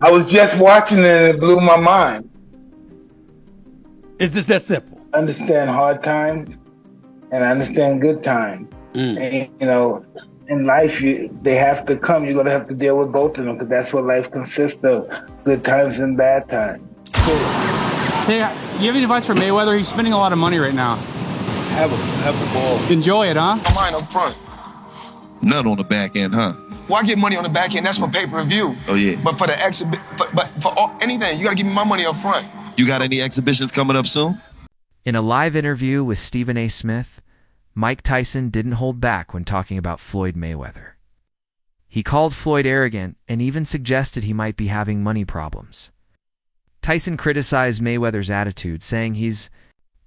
I was just watching it and it blew my mind. It's just that simple. I understand hard times and I understand good times. And, you know, in life, they have to come. You're going to have to deal with both of them because that's what life consists of, good times and bad times. Cool. Hey, you have any advice for Mayweather? He's spending a lot of money right now. Have a ball. Enjoy it, huh? Mine up front. None on the back end, huh? Well, I get money on the back end. That's for pay-per-view. Oh, yeah. But for the anything, you got to give me my money up front. You got any exhibitions coming up soon? In a live interview with Stephen A. Smith, Mike Tyson didn't hold back when talking about Floyd Mayweather. He called Floyd arrogant and even suggested he might be having money problems. Tyson criticized Mayweather's attitude, saying he's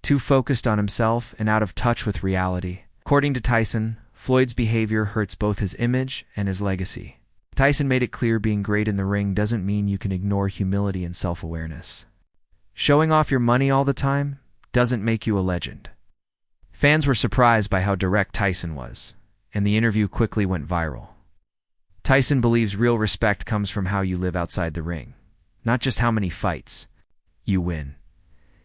too focused on himself and out of touch with reality. According to Tyson, Floyd's behavior hurts both his image and his legacy. Tyson made it clear being great in the ring doesn't mean you can ignore humility and self-awareness. Showing off your money all the time doesn't make you a legend. Fans were surprised by how direct Tyson was, and the interview quickly went viral. Tyson believes real respect comes from how you live outside the ring, not just how many fights you win.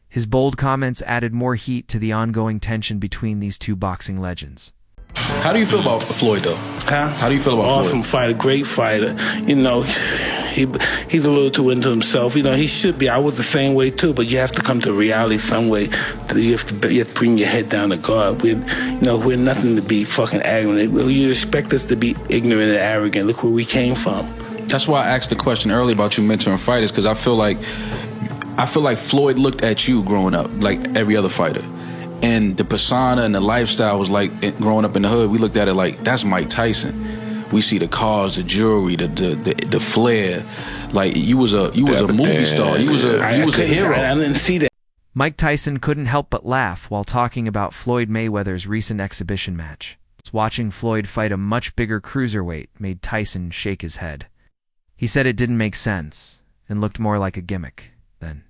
His bold comments added more heat to the ongoing tension between these two boxing legends. How do you feel about Floyd, though? Huh? How do you feel about Floyd? Awesome fighter, great fighter. You know, he's a little too into himself. You know, he should be. I was the same way too, but you have to come to reality some way. You have to bring your head down to God. We're nothing to be fucking arrogant. You expect us to be ignorant and arrogant. Look where we came from. That's why I asked the question earlier about you mentoring fighters, because I feel like Floyd looked at you growing up like every other fighter. And the persona and the lifestyle was like, growing up in the hood, we looked at it like, that's Mike Tyson. We see the cars, the jewelry, the flair. Like, you was a movie star. You was a hero. I didn't see that. Mike Tyson couldn't help but laugh while talking about Floyd Mayweather's recent exhibition match. Watching Floyd fight a much bigger cruiserweight made Tyson shake his head. He said it didn't make sense and looked more like a gimmick than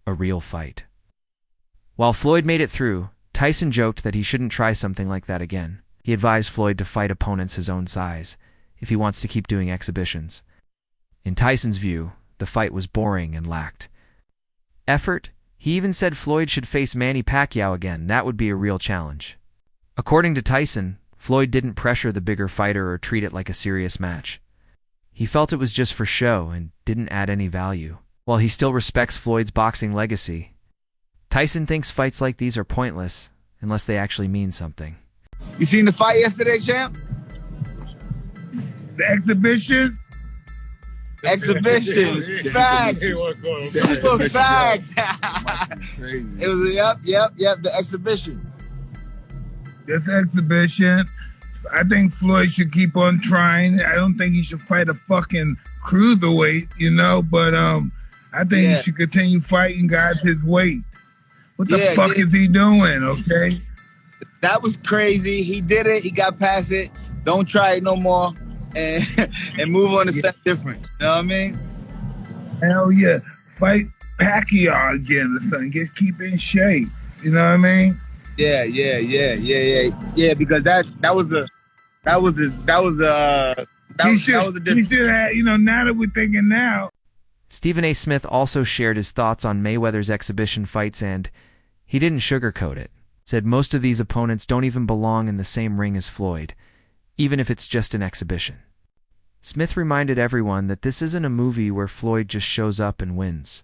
a real fight. While Floyd made it through, Tyson joked that he shouldn't try something like that again. He advised Floyd to fight opponents his own size if he wants to keep doing exhibitions. In Tyson's view, the fight was boring and lacked effort. He even said Floyd should face Manny Pacquiao again. That would be a real challenge. According to Tyson, Floyd didn't pressure the bigger fighter or treat it like a serious match. He felt it was just for show and didn't add any value. While he still respects Floyd's boxing legacy, Tyson thinks fights like these are pointless unless they actually mean something. You seen the fight yesterday, champ? The exhibition? Exhibition. Facts. Super facts. It was, yep, the exhibition. This exhibition, I think Floyd should keep on trying. I don't think he should fight a fucking cruiserweight, you know, but I think he should continue fighting guys his weight. What the fuck is he doing, okay? That was crazy. He did it. He got past it. Don't try it no more. And move on to something different. You know what I mean? Hell yeah. Fight Pacquiao again or something. Keep in shape. You know what I mean? Yeah. Because that was a He should have, you know, now that we're thinking now. Stephen A. Smith also shared his thoughts on Mayweather's exhibition fights, and he didn't sugarcoat it. Said most of these opponents don't even belong in the same ring as Floyd, even if it's just an exhibition. Smith reminded everyone that this isn't a movie where Floyd just shows up and wins.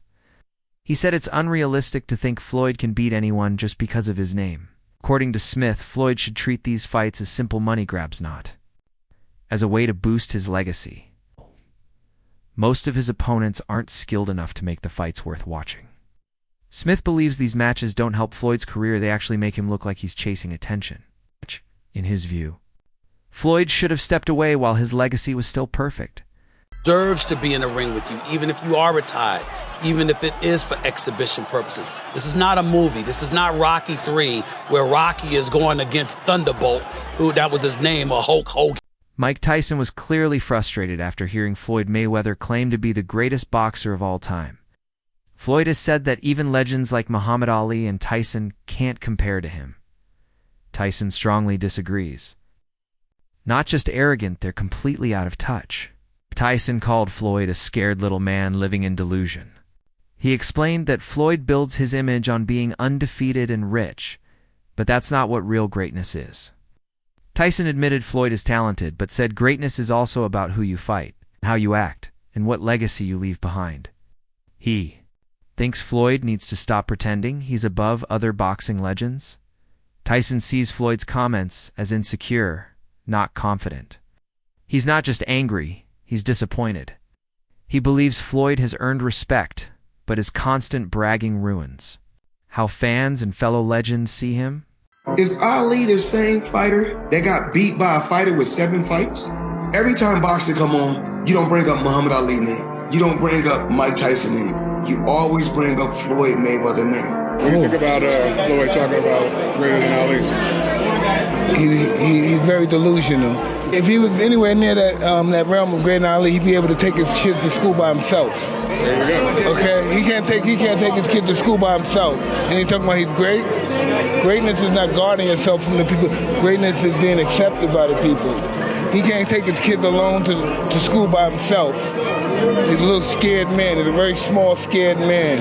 He said it's unrealistic to think Floyd can beat anyone just because of his name. According to Smith, Floyd should treat these fights as simple money grabs, not as a way to boost his legacy. Most of his opponents aren't skilled enough to make the fights worth watching. Smith believes these matches don't help Floyd's career, they actually make him look like he's chasing attention. In his view, Floyd should have stepped away while his legacy was still perfect. Deserves to be in the ring with you, even if you are retired, even if it is for exhibition purposes. This is not a movie. This is not Rocky III, where Rocky is going against Thunderbolt, who that was his name, or Hulk Hogan. Mike Tyson was clearly frustrated after hearing Floyd Mayweather claim to be the greatest boxer of all time. Floyd has said that even legends like Muhammad Ali and Tyson can't compare to him. Tyson strongly disagrees. Not just arrogant, they're completely out of touch. Tyson called Floyd a scared little man living in delusion. He explained that Floyd builds his image on being undefeated and rich, but that's not what real greatness is. Tyson admitted Floyd is talented, but said greatness is also about who you fight, how you act, and what legacy you leave behind. He thinks Floyd needs to stop pretending he's above other boxing legends. Tyson sees Floyd's comments as insecure, not confident. He's not just angry, he's disappointed. He believes Floyd has earned respect, but his constant bragging ruins how fans and fellow legends see him. Is Ali the same fighter that got beat by a fighter with 7 fights? Every time boxing come on, you don't bring up Muhammad Ali name. You don't bring up Mike Tyson name. You always bring up Floyd Mayweather name. What do you think about Floyd talking about greater than Ali? He's very delusional. If he was anywhere near that realm of greater than Ali, he'd be able to take his kids to school by himself. There you go. Okay, he can't take his kid to school by himself. And he's talking about he's great. Greatness is not guarding yourself from the people. Greatness is being accepted by the people. He can't take his kids alone to school by himself. He's a little scared man. He's a very small, scared man.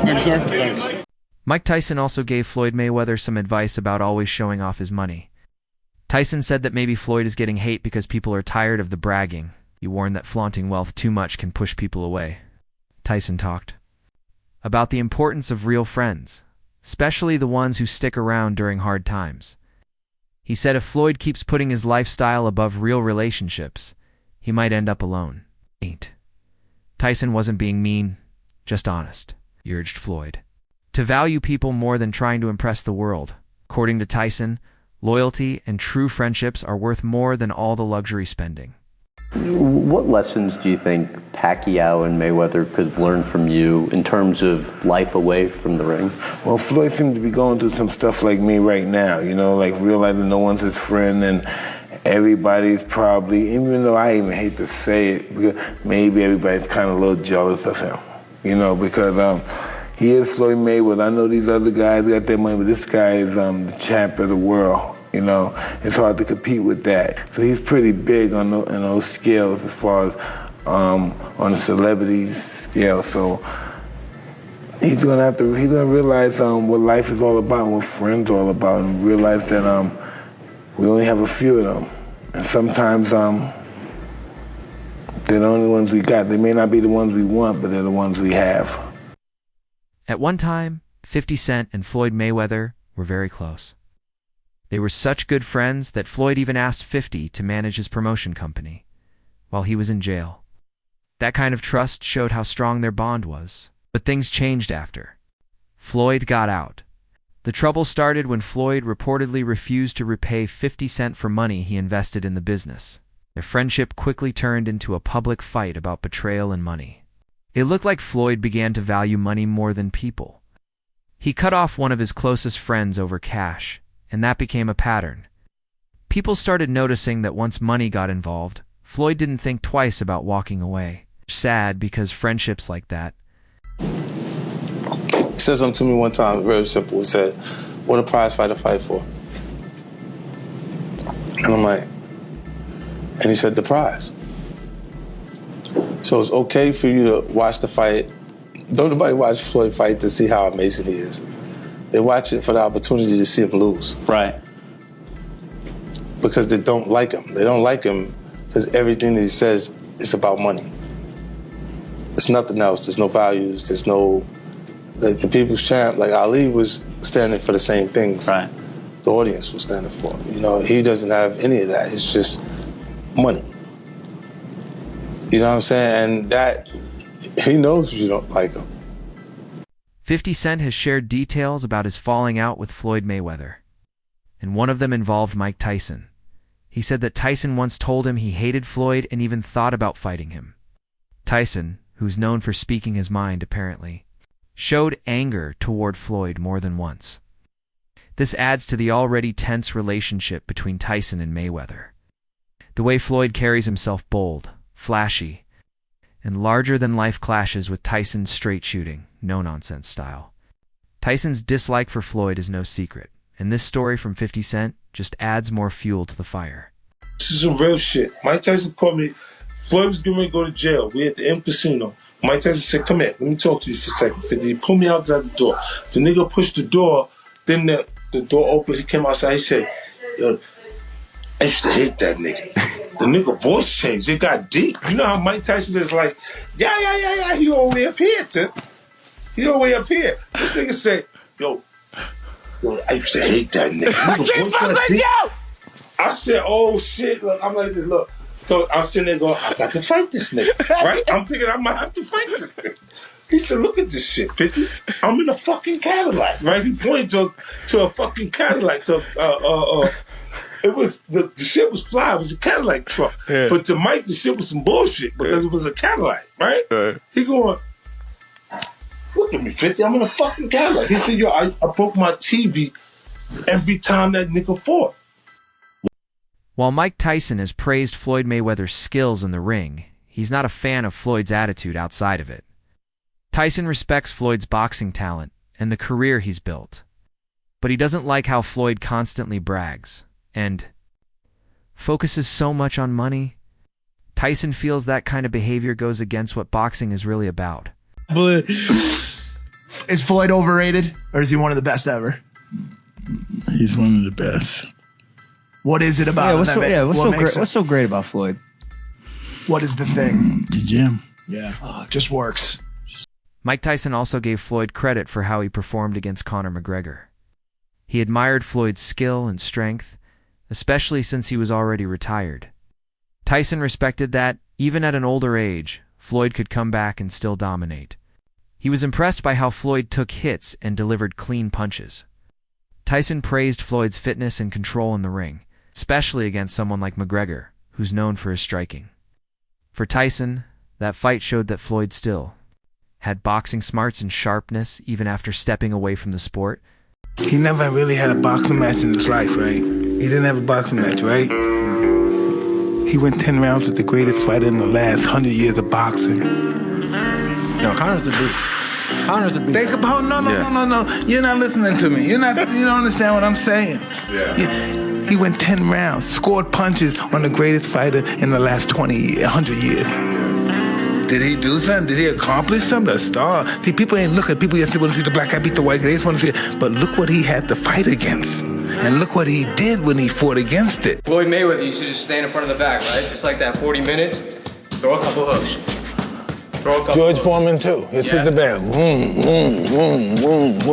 Thank you, sir. Thanks. Mike Tyson also gave Floyd Mayweather some advice about always showing off his money. Tyson said that maybe Floyd is getting hate because people are tired of the bragging. He warned that flaunting wealth too much can push people away. Tyson talked about the importance of real friends, especially the ones who stick around during hard times. He said if Floyd keeps putting his lifestyle above real relationships, he might end up alone. Tyson wasn't being mean, just honest. He urged Floyd to value people more than trying to impress the world. According to Tyson, loyalty and true friendships are worth more than all the luxury spending. What lessons do you think Pacquiao and Mayweather could learn from you in terms of life away from the ring? Well, Floyd seems to be going through some stuff like me right now, like realizing no one's his friend and everybody's probably, even though I even hate to say it, because maybe everybody's kind of a little jealous of him, because he is Floyd Mayweather. I know these other guys got their money, but this guy is the champ of the world. It's hard to compete with that. So he's pretty big on those scales as far as on the celebrity scale. So he's gonna realize what life is all about and what friends are all about, and realize that we only have a few of them. And sometimes they're the only ones we got. They may not be the ones we want, but they're the ones we have. At one time, 50 Cent and Floyd Mayweather were very close. They were such good friends that Floyd even asked 50 to manage his promotion company while he was in jail. That kind of trust showed how strong their bond was. But things changed after Floyd got out. The trouble started when Floyd reportedly refused to repay 50 Cent for money he invested in the business. Their friendship quickly turned into a public fight about betrayal and money. It looked like Floyd began to value money more than people. He cut off one of his closest friends over cash, and that became a pattern. People started noticing that once money got involved, Floyd didn't think twice about walking away. Sad, because friendships like that. He said something to me one time, very simple. He said, "What a prize fighter fight for?" And I'm like, and he said, "The prize." So it's okay for you to watch the fight. Don't nobody watch Floyd fight to see how amazing he is. They watch it for the opportunity to see him lose. Right. Because they don't like him. They don't like him because everything that he says is about money. There's nothing else. There's no values. There's no... the people's champ, like Ali, was standing for the same things the audience was standing for. He doesn't have any of that. It's just money. You know what I'm saying? And that, he knows you don't like him. 50 Cent has shared details about his falling out with Floyd Mayweather, and one of them involved Mike Tyson. He said that Tyson once told him he hated Floyd and even thought about fighting him. Tyson, who's known for speaking his mind apparently, showed anger toward Floyd more than once. This adds to the already tense relationship between Tyson and Mayweather. The way Floyd carries himself bold, flashy, and larger-than-life clashes with Tyson's straight-shooting, no-nonsense style. Tyson's dislike for Floyd is no secret, and this story from 50 Cent just adds more fuel to the fire. This is some real shit. Mike Tyson called me. Floyd was getting ready to go to jail. We at the M Casino. Mike Tyson said, come here, let me talk to you for a second. 50. He pulled me outside the door. The nigga pushed the door, then the door opened, he came outside, he said, yo, I used to hate that nigga. The nigga voice changed, it got deep. You know how Mike Tyson is like, yeah, he all the way up here, Tim. He all the way up here. This nigga said, yo, I used to hate that nigga. I can't fuck with you! I said, oh shit, look, I'm like this, look. So I'm sitting there going, I got to fight this nigga, right? I'm thinking I might have to fight this nigga. He said, look at this shit, 50. I'm in a fucking Cadillac, right? He pointed to a fucking Cadillac. It was, the shit was fly. It was a Cadillac truck. Yeah. But to Mike, the shit was some bullshit because it was a Cadillac, right? He going, look at me, 50. I'm in a fucking Cadillac. He said, yo, I broke my TV every time that nigga fought. While Mike Tyson has praised Floyd Mayweather's skills in the ring, he's not a fan of Floyd's attitude outside of it. Tyson respects Floyd's boxing talent and the career he's built, but he doesn't like how Floyd constantly brags and focuses so much on money. Tyson feels that kind of behavior goes against what boxing is really about. But is Floyd overrated, or is he one of the best ever? He's one of the best. What is it about him? What's so great about Floyd? What is the thing? The gym. Yeah, just works. Mike Tyson also gave Floyd credit for how he performed against Conor McGregor. He admired Floyd's skill and strength, especially since he was already retired. Tyson respected that, even at an older age, Floyd could come back and still dominate. He was impressed by how Floyd took hits and delivered clean punches. Tyson praised Floyd's fitness and control in the ring, especially against someone like McGregor, who's known for his striking. For Tyson, that fight showed that Floyd still had boxing smarts and sharpness even after stepping away from the sport. He never really had a boxing match in his life, right? He didn't have a boxing match, right? He went 10 rounds with the greatest fighter in the last 100 years of boxing. No, Conor's a beast. Conor's a beast. Think about, no. You're not listening to me. You don't understand what I'm saying. He went 10 rounds, scored punches on the greatest fighter in the last 100 years. Did he do something? Did he accomplish something? A star? See, people ain't looking. People just want to see the black guy beat the white guy. They just want to see it. But look what he had to fight against. And look what he did when he fought against it. Floyd Mayweather used to just stand in front of the back, right? Just like that, 40 minutes, throw a couple hooks. George Foreman, too. He'll sit the bag. Boom.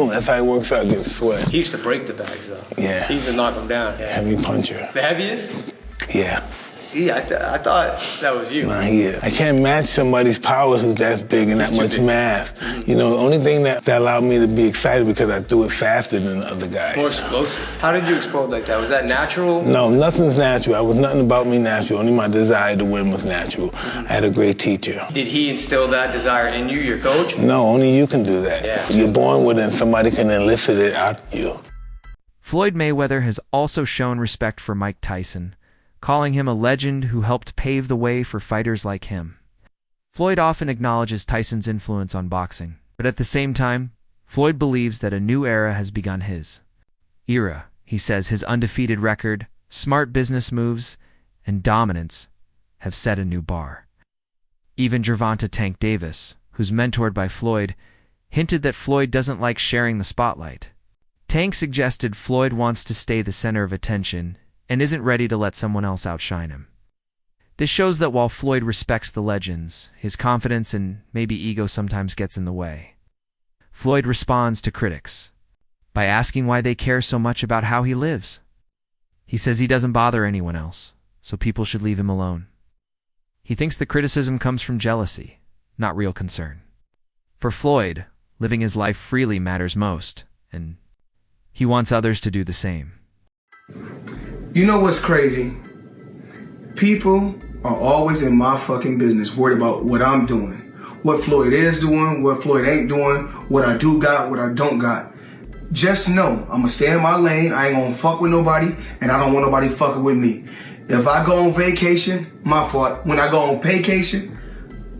That's how he works out, gets sweat. He used to break the bags, though. Yeah. He used to knock them down. Heavy puncher. The heaviest? Yeah. See, I thought that was you. Nah, he is. I can't match somebody's powers who's that big and that much mass. You know, the only thing that allowed me to be excited because I threw it faster than the other guys. More explosive. How did you explode like that? Was that natural? No, nothing's natural. I was nothing about me natural. Only my desire to win was natural. I had a great teacher. Did he instill that desire in you, your coach? No, only you can do that. Yeah. You're born with it and somebody can elicit it out of you. Floyd Mayweather has also shown respect for Mike Tyson, calling him a legend who helped pave the way for fighters like him. Floyd often acknowledges Tyson's influence on boxing, but at the same time, Floyd believes that a new era has begun his era. He says his undefeated record, smart business moves, and dominance have set a new bar. Even Gervonta Tank Davis, who's mentored by Floyd, hinted that Floyd doesn't like sharing the spotlight. Tank suggested Floyd wants to stay the center of attention and isn't ready to let someone else outshine him. This shows that while Floyd respects the legends, his confidence and maybe ego sometimes gets in the way. Floyd responds to critics by asking why they care so much about how he lives. He says he doesn't bother anyone else, so people should leave him alone. He thinks the criticism comes from jealousy, not real concern. For Floyd, living his life freely matters most, and he wants others to do the same. You know what's crazy? People are always in my fucking business, worried about what I'm doing, what Floyd is doing, what Floyd ain't doing, what I do got, what I don't got. Just know, I'm gonna stay in my lane, I ain't gonna fuck with nobody, and I don't want nobody fucking with me. If I go on vacation, my fault. When I go on vacation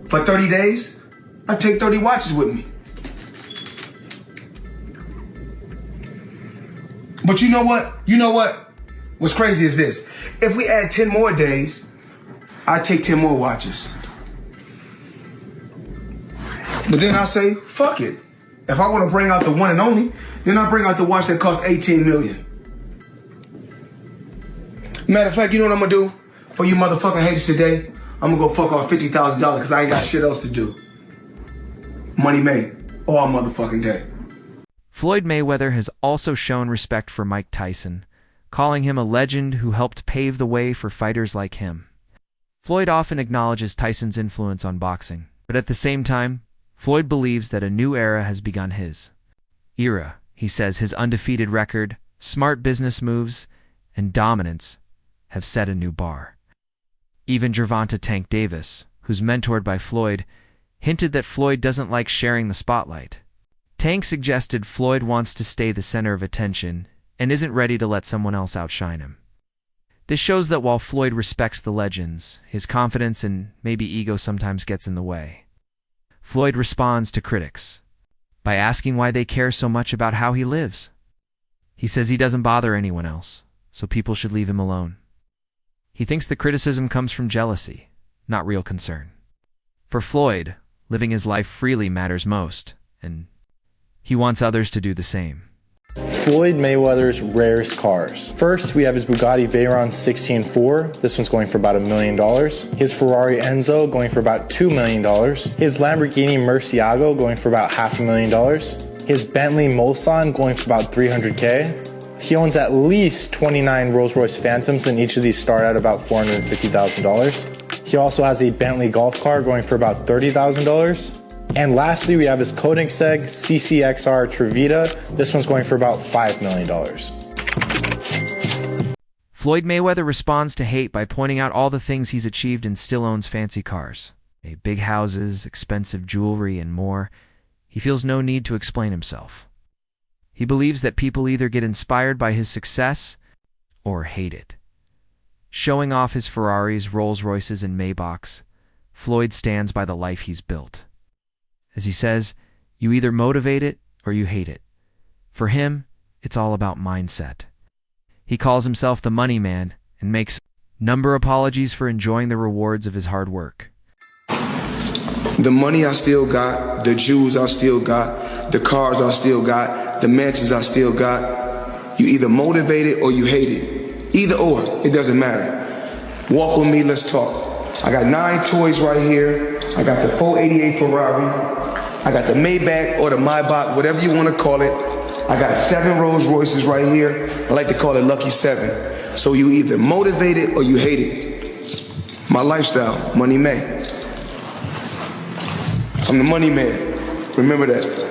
for 30 days, I take 30 watches with me. But you know what? What's crazy is this. If we add 10 more days, I take 10 more watches. But then I say, fuck it. If I want to bring out the one and only, then I bring out the watch that costs $18 million. Matter of fact, you know what I'm gonna do for you motherfucking haters today? I'm gonna go fuck off $50,000 because I ain't got shit else to do. Money made all motherfucking day. Floyd Mayweather has also shown respect for Mike Tyson, calling him a legend who helped pave the way for fighters like him. Floyd often acknowledges Tyson's influence on boxing, but at the same time, Floyd believes that a new era has begun his era. He says his undefeated record, smart business moves, and dominance have set a new bar. Even Gervonta Tank Davis, who's mentored by Floyd, hinted that Floyd doesn't like sharing the spotlight. Tank suggested Floyd wants to stay the center of attention and isn't ready to let someone else outshine him. This shows that while Floyd respects the legends, his confidence and maybe ego sometimes gets in the way. Floyd responds to critics by asking why they care so much about how he lives. He says he doesn't bother anyone else, so people should leave him alone. He thinks the criticism comes from jealousy, not real concern. For Floyd, living his life freely matters most, and he wants others to do the same. Floyd Mayweather's rarest cars. First, we have his Bugatti Veyron 16-4. This one's going for about $1 million. His Ferrari Enzo going for about $2 million. His Lamborghini Murcielago going for about $500,000. His Bentley Mulsanne going for about $300K. He owns at least 29 Rolls-Royce Phantoms, and each of these start at about $450,000. He also has a Bentley golf car going for about $30,000. And lastly, we have his Koenigsegg CCXR Trevita. This one's going for about $5 million. Floyd Mayweather responds to hate by pointing out all the things he's achieved and still owns fancy cars, big houses, expensive jewelry, and more. He feels no need to explain himself. He believes that people either get inspired by his success or hate it. Showing off his Ferraris, Rolls-Royces, and Maybachs, Floyd stands by the life he's built. As he says, you either motivate it or you hate it. For him, it's all about mindset. He calls himself the money man and makes number apologies for enjoying the rewards of his hard work. The money I still got, the jewels I still got, the cars I still got, the mansions I still got. You either motivate it or you hate it. Either or, it doesn't matter. Walk with me, let's talk. I got 9 toys right here. I got the 488 Ferrari. I got the Maybach or the Maybach, whatever you want to call it. I got 7 Rolls Royces right here. I like to call it Lucky 7. So you either motivate it or you hate it. My lifestyle, money made. I'm the money man. Remember that.